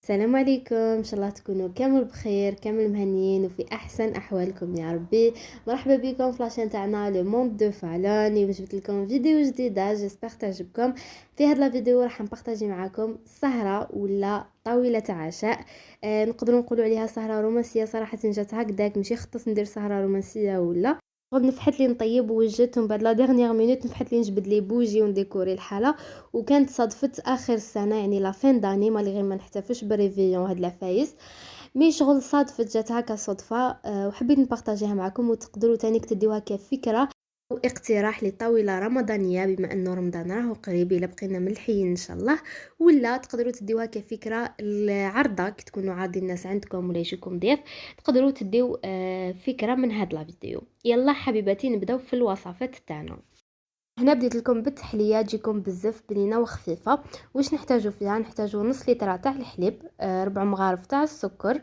السلام عليكم، ان شاء الله تكونوا كامل بخير، كامل مهنيين وفي احسن احوالكم يا ربي. مرحبا بكم في لاشين تاعنا لو موند دو فالون. اليوم جبت لكم فيديو جديده، جيسبر تعجبكم. في هذا الفيديو راح نبارطاجي معكم سهره ولا طاوله عشاء. نقدروا نقولوا عليها سهره رومانسيه. صراحه جات هكذاك، ماشي خطط ندير سهره رومانسيه ولا غد نفحت لي نطيب وجدت، ومن بعد لا ديرنيير مينوت نفحت لي نجبد لي بوجي ونديكوري الحاله. وكانت صادفت اخر السنه، يعني لا فين داني، مالي غير ما نحتفلش بريفيون هاد العفايس. مي شغل صادفت جات هكا صدفه. وحبيت نبارطاجيها معكم، وتقدروا تاني تديوها كفكره واقتراح لطاوله رمضانيه، بما انه رمضان راهو قريب، الا بقينا ملحيين ان شاء الله. ولا تقدروا تديوها كفكره العرضه كي تكونوا عارضين الناس عندكم ولا يجيكم ضيف، تقدروا تديو فكره من هاد لا فيديو. يلا حبيباتي نبداو في الوصفات تاعنا. هنا بديت لكم بالتحليه تجيكم بزاف بنينه وخفيفه. واش نحتاجو فيها؟ نحتاجو نص لتر تاع الحليب، 4 مغارف تاع السكر،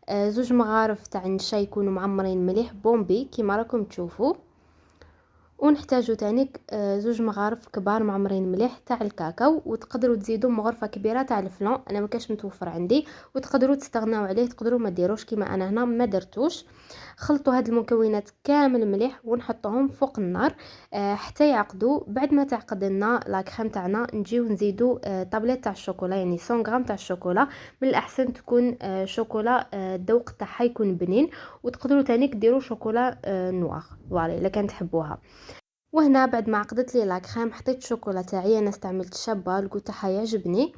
2 مغارف تاع النشا يكونوا معمرين مليح بومبي كيما راكم تشوفوا. ونحتاجو تاني 2 مغارف كبار معمرين مليح تاع الكاكاو. وتقدروا تزيدوا مغرفه كبيره تاع الفلان، انا ما كاش متوفر عندي، وتقدروا تستغناو عليه، تقدروا ما ديروش كيما انا هنا ما درتوش. خلطوا هاد المكونات كامل مليح ونحطوهم فوق النار حتى يعقدوا. بعد ما تعقد لنا لا كريم تاعنا نجيو نزيدوا طابليت تاع الشوكولا، يعني 100 غرام تاع الشوكولا. من الاحسن تكون شوكولا الذوق تاعها يكون بنين. وتقدروا تاني ديروا شوكولا نوار فوالا الا كان تحبوها. وهنا بعد ما عقدت لي لا كريم حطيت الشوكولا تاعي، انا استعملت شابه الكو تاعها يعجبني.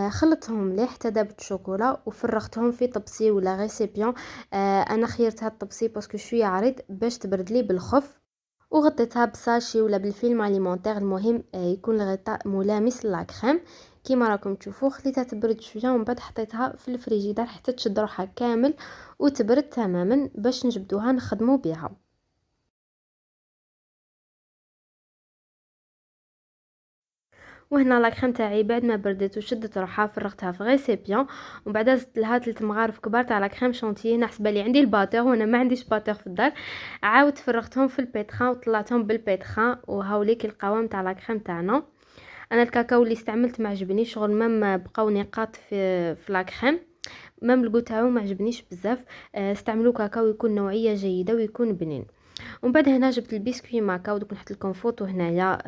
خلطتهم مليح حتى ذابت الشوكولا وفرغتهم في طبسي ولا ريسيبيون. انا خيرت هاد الطبسي باسكو شويه عريض باش تبرد لي بالخف. وغطيتها بساشي ولا بالفيلم اليمونتير، المهم يكون الغطاء ملامس للكريم كيما راكم تشوفوا. خليتها تبرد شويه ومن بعد حطيتها في الفريجيدار حتى تشد روحها كامل وتبرد تماما باش نجبدوها نخدموا بها. وهنا لا كريم تاعي بعد ما بردت وشدت روحها فرغتها في غيسيبيون. ومن بعد زدت لها 3 مغارف كبار تاع لا كريم شونتيي. نحسب لي عندي الباتور وانا ما عنديش باتور في الدار. عاود فرغتهم في البيتخان وطلعتهم بالبيتخان، وهاوليك القوام تاع لا كريم تاعنا. انا الكاكاو اللي استعملت ما عجبنيش، شغل مام بقاو نقاط في لا كريم، مام الكو تاعو ما عجبنيش بزاف. استعملوا كاكاو يكون نوعيه جيده ويكون بنين. ومن بعد هنا جبت البسكوي ماكا، ودوك نحط لكم فوتو هنايا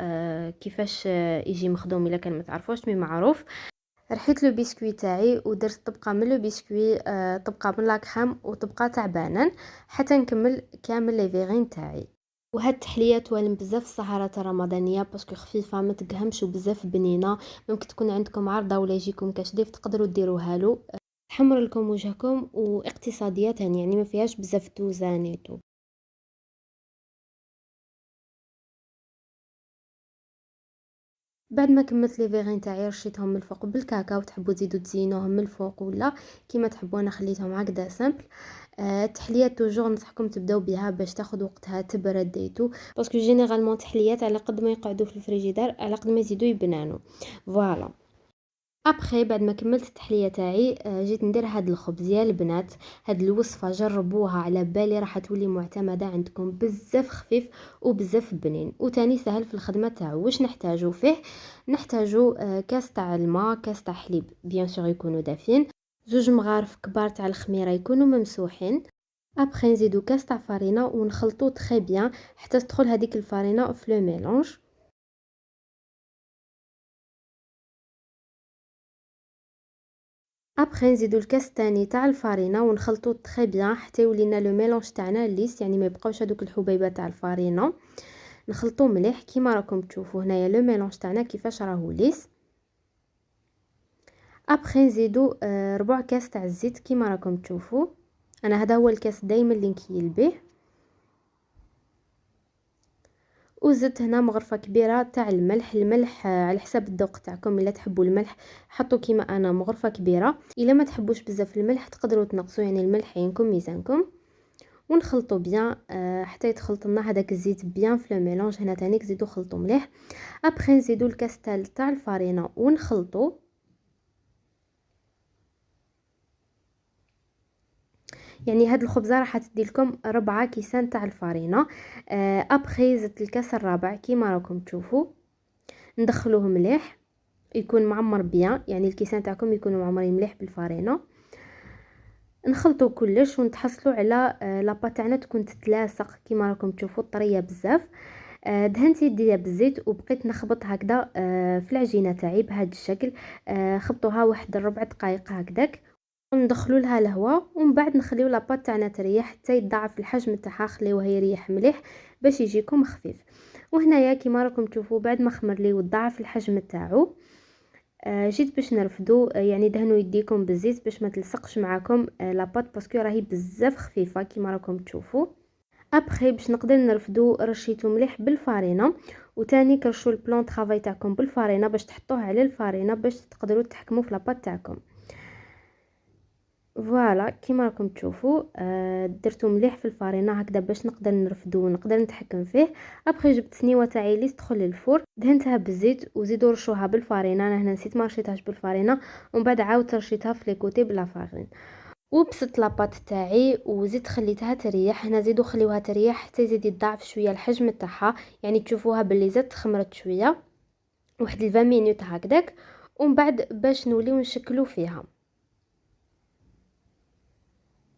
كيفاش يجي مخدوم الا كان ما تعرفوش مي معروف. رحيت لو بسكوي تاعي ودرت طبقه من لو بسكوي، طبقه من لا كريم وطبقه تاع بانان حتى نكمل كامل لي فيغين تاعي. وهاد التحليه توالم بزاف السهرات الرمضانيه باسكو خفيفه ما تقهمش وبزاف بنينه. ممكن تكون عندكم عرضه ولا يجيكم كاش ضيف تقدروا ديروها له. تحمر لكم وجهكم واقتصاديه يعني ما فيهاش بزاف توزانيتو. بعد ما كملت لي فيغين تاعي رشيتهم من الفوق بالكاكاو، تحبوا تزيدوا تزينوهم من الفوق ولا كيما تحبوا، انا خليتهم هكذا سامبل. التحليات توجور نصحكم تبداو بها باش تاخذ وقتها تبرد ديتو، باسكو جينيرالمون تحليات على قد ما يقعدوا في الفريجيدار على قد ما يزيدوا يبنانوا. فوالا. ابخي بعد ما كملت التحليه تاعي جيت ندير هاد الخبز يا البنات. هاد الوصفه جربوها، على بالي راح تولي معتمده عندكم، بزاف خفيف وبزاف بنين وتاني سهل في الخدمه تاعو. واش نحتاجو فيه؟ نحتاجو كاس تاع الماء، كاس تاع حليب بيان سور يكونوا دافين، 2 مغارف كبار تاع الخميره يكونوا ممسوحين. ابخي نزيدو كاس تاع فارينه ونخلطو تري بيان حتى تدخل هذيك الفارينه في لو ميلونج. ابخي نزيدو الكاس تاني تاع الفارينه ونخلطو تري بيان حتى يولينا لو ميلونج تاعنا ليس، يعني ما يبقاوش هذوك الحبيبات تاع الفارينه. نخلطو مليح كيما راكم تشوفوا هنايا لو ميلونج تاعنا كيفاش راهو ليس. ابخي نزيدو 4 كاس تاع الزيت كيما راكم تشوفوا. انا هذا هو الكاس دايما اللي نكيل به. وزدت هنا مغرفه كبيره تاع الملح. الملح على حساب الذوق تاعكم، الا تحبوا الملح حطوا كيما انا مغرفه كبيره، الا ما تحبوش بزاف الملح تقدروا تنقصوا، يعني الملح ينكم ميزانكم. ونخلطوا بيان حتى يتخلط لنا هذاك الزيت بيان في لو ميلونج. هنا تاني نزيدو خلطوا مليح. ابخي نزيدو الكاس تاع الفارينه ونخلطوا. يعني هاد الخبزه راح تدي لكم 4 كيسان تاع الفارينه. ابخي زدت الكاس الرابع كيما راكم تشوفوا. ندخلوه مليح يكون معمر بيان، يعني الكيسان تاعكم يكونوا معمرين مليح بالفارينه. نخلطوا كلش ونتحصلوا على لاباط تاعنا تكون تتلاصق كيما راكم تشوفوا طريه بزاف. دهنت يديا بالزيت وبقيت نخبط هكذا في العجينه تاعي بهذا الشكل. خبطوها واحد ربع دقائق هكذاك، وندخلوا لها الهواء، ومن بعد نخليو لاباط تاعنا تريح حتى يتضاعف الحجم تاعها، خليوه يريح مليح باش يجيكم خفيف. وهنايا كيما راكم تشوفوا بعد ما خمر لي وتضاعف الحجم تاعو، جيت باش نرفدو. يعني دهنوا يديكم بالزيت باش ما تلصقش معاكم لاباط، باسكو راهي بزاف خفيفه كيما راكم تشوفوا. ابخي باش نقدر نرفدو رشيتو مليح بالفارينه، وتاني كرشوا البلون طرافاي تاعكم بالفارينه باش تحطوه على الفارينه باش تقدروا تحكموا في لاباط تاعكم. فوالا كيما راكم تشوفوا درتو مليح في الفارينه هكذا باش نقدر نرفدو ونقدر نتحكم فيه. ابخي جبت سنيوه تاعي اللي تدخل للفور، دهنتها بالزيت وزيدوا رشوها بالفارينه. انا هنا نسيت ما رشيتهاش بالفارينه، ومن بعد عاودت رشيتها في لي كوتي بلا فارين. وبسط لاباط تاعي وزيد خليتها تريح. هنا زيدوا خليوها تريح حتى يزيد يضاعف شويه الحجم تاعها، يعني تشوفوها باللي زاد خمرت شويه واحد 20 مينوت هكذاك. ومن بعد باش نوليو نشكلوا فيها.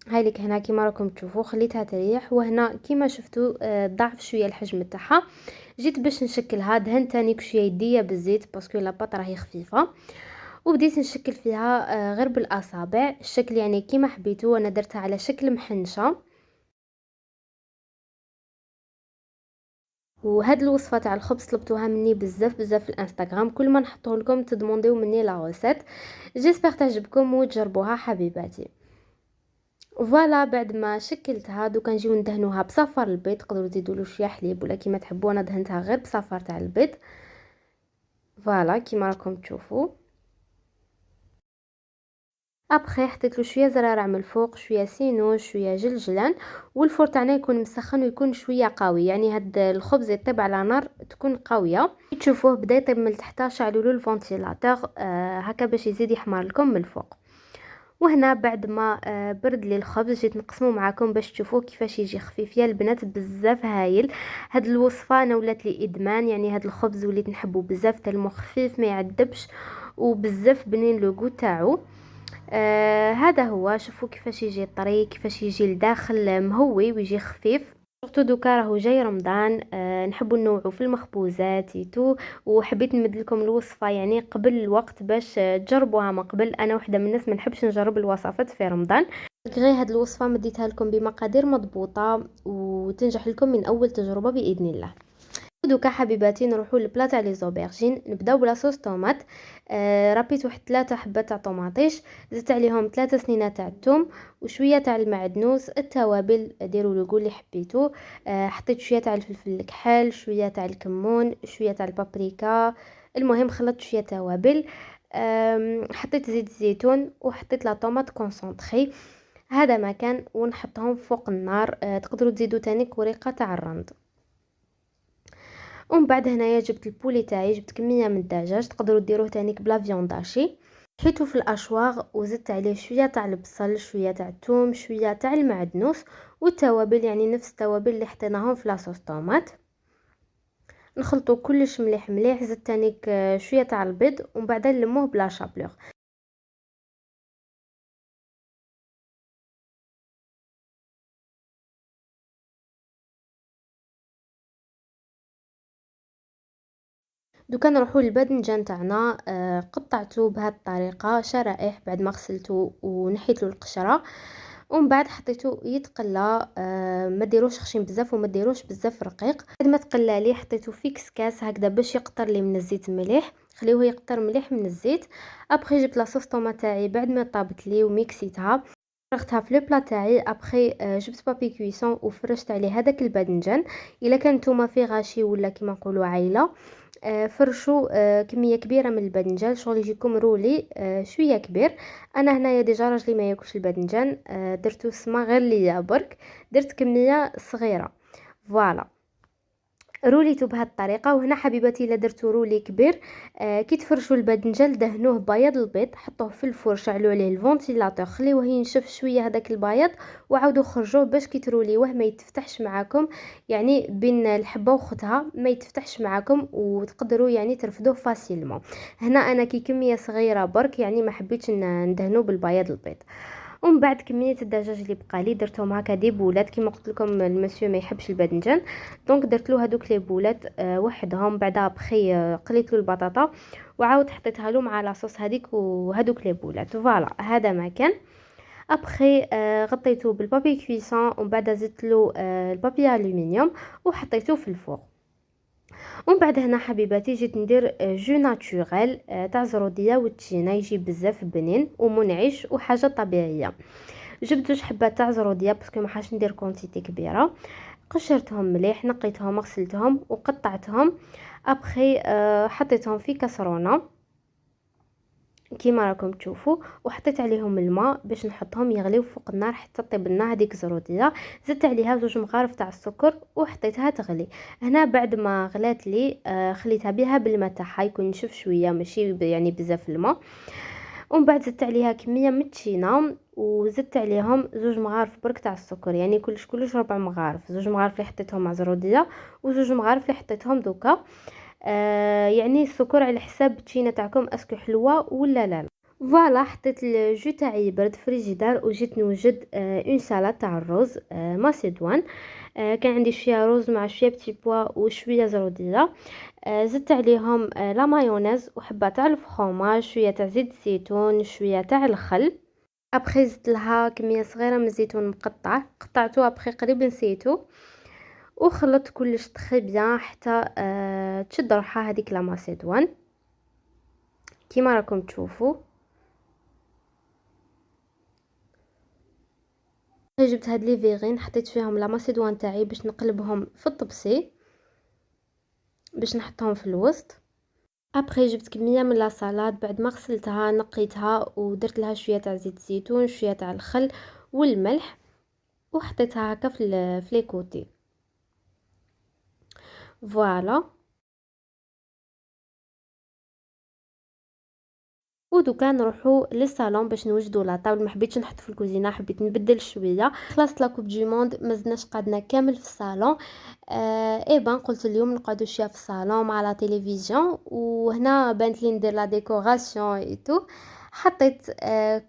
هاي لك هنا كيما راكم تشوفوا خليتها تريح، وهنا كيما شفتوا ضعف شويه الحجم تاعها. جيت باش نشكلها، دهنت تاني شويه يديا بالزيت باسكو لاباط راهي خفيفه، وبديت نشكل فيها غير بالاصابع الشكل يعني كيما حبيتو. انا درتها على شكل محنشه. وهاد الوصفه تاع الخبز طلبتوها مني بزاف بزاف في الانستغرام، كل ما نحطه لكم تدمونديو مني لا ريسيت. جيسبر تعجبكم وتجربوها حبيباتي. فوالا بعد ما شكلتها دوكا نجيو ندهنوها بصفار البيض، تقدروا تزيدوا له شويه حليب ولا كيما تحبوا. انا دهنتها غير بصفار تاع البيض. فوالا كيما راكم تشوفوا. ابخي حطيت له شويه زرارع من الفوق، شويه سينو، شويه جلجلان. والفور تاعنا يكون مسخن ويكون شويه قوي، يعني هاد الخبز يطيب على نار تكون قويه. تشوفوه بدا يطيب من تحت، شعلوا له الفونتيلاتور هكا باش يزيد يحمر لكم من الفوق. وهنا بعد ما برد لي الخبز جيت نقسمه معكم باش تشوفوه كيفاش يجي خفيف. يا البنات بزاف هايل هاد الوصفه، انا ولات لي ادمان، يعني هاد الخبز وليت نحبه بزاف، تلمو خفيف ما يعذبش وبزاف بنين لو غو تاعو. هذا هو، شوفوا كيفاش يجي طري، كيفاش يجي لداخل مهوي ويجي خفيف. سورتو دوكا راهو جاي رمضان، نحبوا نوعوا في المخبوزات يتو، وحبيت نمد لكم الوصفه يعني قبل الوقت باش تجربوها من قبل. انا وحده من الناس ما نحبش نجرب الوصفات في رمضان، غير هاد الوصفه مديتها لكم بمقادير مضبوطه وتنجح لكم من اول تجربه باذن الله. دوكا حبيباتي نروحوا للبلا تاع لي زوبرجين. نبداو بلا صوص طوماط. ربيت واحد 3 حبات تاع طوماطيش، زدت عليهم 3 سنينات تاع الثوم وشويه تاع المعدنوس. التوابل ديروا لو اللي حبيتو. حطيت شويه تاع الفلفل الكحل، شويه تاع الكمون، شويه تاع البابريكا. المهم خلطت شويه توابل. حطيت زيت زيتون وحطيت لا طوماط كونسونطري. هذا ما كان، ونحطهم فوق النار. تقدروا تزيدوا تاني كوريقه تاع الرند. ومن بعد هنايا جبت البولي تاعي، جبت كميه من الدجاج، تقدروا ديروه تانيك بلا فيونداشي. حيته في الاشواغ وزدت عليه شويه تاع البصل، شويه تاع الثوم، شويه تاع المعدنوس والتوابل، يعني نفس التوابل اللي حطيناهم في لاصوص طوماط. نخلطوا كلش مليح مليح. زدت تانيك شويه تاع البيض، ومن بعد نلموه بلا شابلور. دوكا نروحوا للباذنجان تاعنا. قطعته بهذه الطريقه شرائح بعد ما غسلته ونحيت له القشره، ومن بعد حطيته يتقلى. ما ديروش خشين بزاف وما ديروش بزاف رقيق. بعد ما تقلى لي حطيته في كسكاس هكذا باش يقطر لي من الزيت مليح، خليوه يقطر مليح من الزيت. ابخي جبت لاصوص طوماط تاعي بعد ما طابت لي وميكسيتها، فرغتها في لو بلا تاعي. ابخي جبت بابي كويسون وفرشت عليه هذاك الباذنجان. الا كان نتوما في غاشي ولا كيما نقولوا عايله، فرشوا كميه كبيره من الباذنجان، شغل يجيكم رولي شويه كبير. انا هنايا ديجا راجلي ما ياكلش الباذنجان، درتو سما غير ليا برك، درت كميه صغيره. فوالا روليته بهذه الطريقه. وهنا حبيباتي الا درتو رولي كبير، كي تفرشوا الباذنجان دهنوه بياض البيض، حطوه في الفور، شعلوا عليه الفونتيلاتور، خليوه ينشف شويه هذاك البياض، وعاودوا خرجوه باش كي تروليوه ما يتفتحش معاكم، يعني بين الحبه وختها ما يتفتحش معاكم، وتقدروا يعني ترفدوه فاسيلمون. هنا انا كي كميه صغيره برك، يعني ما حبيتش ندهنوه بالبياض البيض. ومن بعد كميه الدجاج اللي بقى لي درتهم هكا دي بولات، كيما قلت لكم المسيو ما يحبش الباذنجان، دونك درت له هذوك لي بولات وحدهم. بعدا بخي قليت له البطاطا وعاود حطيتها له مع لاصوص هذيك وهذوك لي بولات. فوالا هذا ما كان. ابخي غطيته بالبابي كويسون، ومن بعد زدت له البابي الومنيوم وحطيته في الفوق. ومن بعد هنا حبيباتي جيت ندير جو ناتوريل تاع زروديه والتشينا، يجي بزاف بنين ومنعش وحاجه طبيعيه. جبت جوج حبات تاع زروديه باسكو ما حاش ندير كونتيتي كبيره، قشرتهم مليح، نقيتهم غسلتهم وقطعتهم. ابخي حطيتهم في كاسرونه كيما راكم تشوفوا، وحطيت عليهم الماء باش نحطهم يغليو فوق النار حتى طيب لنا هذيك الزروديه. زدت عليها زوج مغارف تاع السكر وحطيتها تغلي. هنا بعد ما غلات لي خليتها بها بالماء تاعها يكون نشف شويه، ماشي يعني بزاف الماء. ومن بعد زدت عليها كميه متشينه، وزدت عليهم زوج مغارف برك تاع السكر، يعني كلش ربع مغارف، زوج مغارف اللي حطيتهم مع زروديه وزوج مغارف اللي حطيتهم دوكا. يعني السكر على حساب التشينه تاعكم اسكو حلوه ولا لا. فوالا حطيت الجو تاعي يبرد في الفريجيدار، وجيت نوجد اون سالاد تاع الرز ماسيدوان. كان عندي شويه رز مع شويه بتي بوا وشويه زروديه. زدت عليهم لا مايونيز وحبه تاع الفخوماج، شويه تاع زيت الزيتون، شويه تاع الخل. ابخي زدت لها كميه صغيره من الزيتون مقطع، قطعته ابخي قريب نسيته، وخلطت كلش تخي بيان حتى تشد روحها هذيك لا ماسيدوان كيما راكم تشوفوا. جبت هاد لي فيغين حطيت فيهم لا ماسيدوان تاعي باش نقلبهم في الطبسي باش نحطهم في الوسط. ابري جبت كميه من لا سالاد بعد ما غسلتها نقيتها ودرت لها شويه تاع زيت الزيتون، شويه تاع الخل والملح، وحطيتها هكا في لي كوتي. فوالا. ودوكا نروحو للصالون باش نوجدو لا طاول. ما حبيتش نحط في الكوزينه، حبيت نبدل شويه. خلصت لا كوب دو موند ما زدناش قعدنا كامل في الصالون. اي بان قلت اليوم نقعدوا شويه في الصالون مع لا تلفزيون، وهنا بانت لي ندير لا ديكوراسيون اي تو. حطيت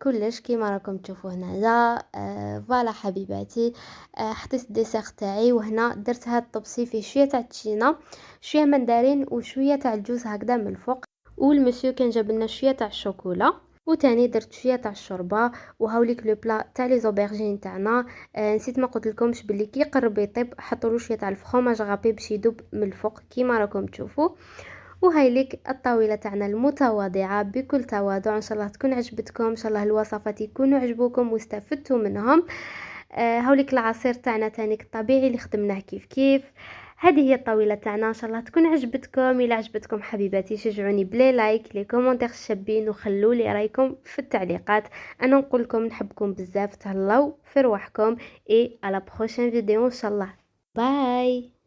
كلش كيما راكم تشوفوا هنايا. فوالا حبيباتي. حطيت الديسير تاعي، وهنا درت هاد الطبسي فيه شويه تاع التشينا، شويه مندرين وشويه تاع الجوز هكذا من الفوق. والمسيو كان جاب لنا شويه تاع الشوكولا، وتاني درت شويه تاع الشوربه. وهاوليك لو بلا تاع لي زوبرجين تاعنا. نسيت ما قلت لكمش بلي كي قرب يطيب حطوا له شويه تاع الفخوماج غابي باش يذوب من الفوق كيما راكم تشوفوا. وهاي ليك الطاوله تاعنا المتواضعه بكل تواضع. ان شاء الله تكون عجبتكم، ان شاء الله الوصفات يكونوا عجبوكم واستفدتوا منهم. هاوليك العصير تاعنا تانيك الطبيعي اللي خدمناه كيف كيف. هذه هي الطاوله تاعنا، ان شاء الله تكون عجبتكم. الى عجبتكم حبيباتي شجعوني بلي لايك، لي كومونتير شابين، وخلوا لي رايكم في التعليقات. انا نقول لكم نحبكم بزاف، تهلاو في رواحكم، اي على بروشين فيديو ان شاء الله. باي.